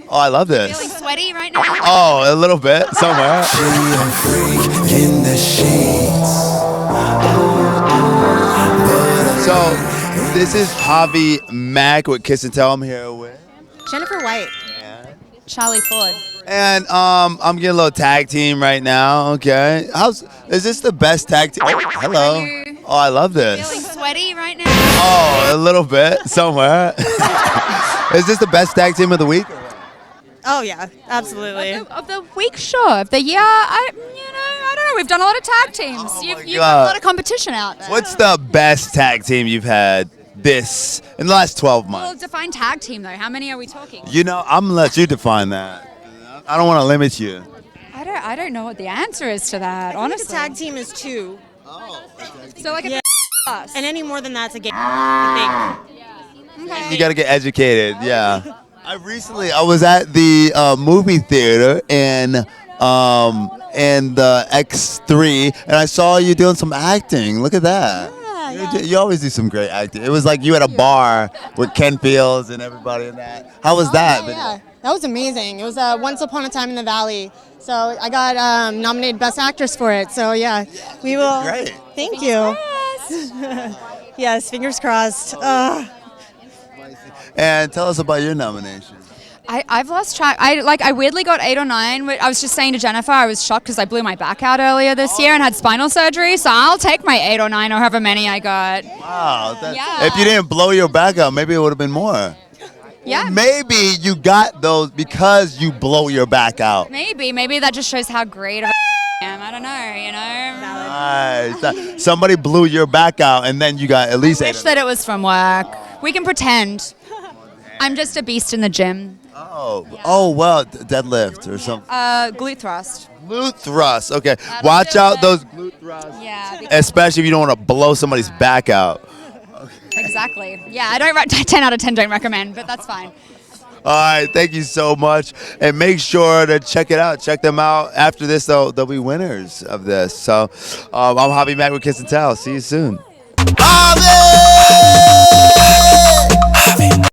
Oh, I love this. Feeling sweaty right now? Oh, a little bit somewhere. So, this is Javi Mac with Kiss and Tell. I'm here with Jennifer White. Charlie Forde. and I'm getting a little tag team right now. Okay, is this the best tag team? Hello. Are you Oh, I love this. feeling sweaty right now? Oh, a little bit somewhere. Is this the best tag team of the week? Oh yeah, absolutely. Of the week, sure. Of the year, I don't know. We've done a lot of tag teams. You've got God. a lot of competition out there. What's the best tag team you've had in the last 12 Well, months? define tag team though. How many are we talking? You know, I'm gonna let you define that. I don't want to limit you. I don't know what the answer is to that. I Honestly, think a tag team is 2, So like Yeah. a us. and any more than that's a game. I You got to get educated. Yeah. I was at the movie theater in the X3, and I saw you doing some acting. Look at that. You always do some great acting. It was like you at a bar with Ken Fields and everybody in that. How was that? Yeah, that was amazing. It was Once Upon a Time in the Valley. So I got nominated Best Actress for it. So yeah, we will. Great. Thank you. Yes, fingers crossed. And tell us about your nomination. I've lost track. I weirdly got 8 or 9. I was just saying to Jennifer, I was shocked because I blew my back out earlier this year and had spinal surgery. So I'll take my 8 or 9 or however many I got. Wow. Yeah. If you didn't blow your back out, maybe it would have been more. Yeah. Maybe you got those because you blow your back out. Maybe that just shows how great of a I am. I don't know. Nice. Somebody blew your back out, and then you got at least I 8. wish that it was from work. We can pretend. I'm just a beast in the gym. Oh well, deadlift or something. Glute thrust. Glute thrust. Okay, watch out those glute thrusts. Yeah. Especially if you don't want to blow somebody's back out. Exactly. Yeah, I don't. 10 out of 10 don't recommend, but that's fine. All right, thank you so much, and make sure to check it out. Check them out after this. They'll be winners of this. So, I'm Javi Mac with Kiss and Tell. See you soon. Javi!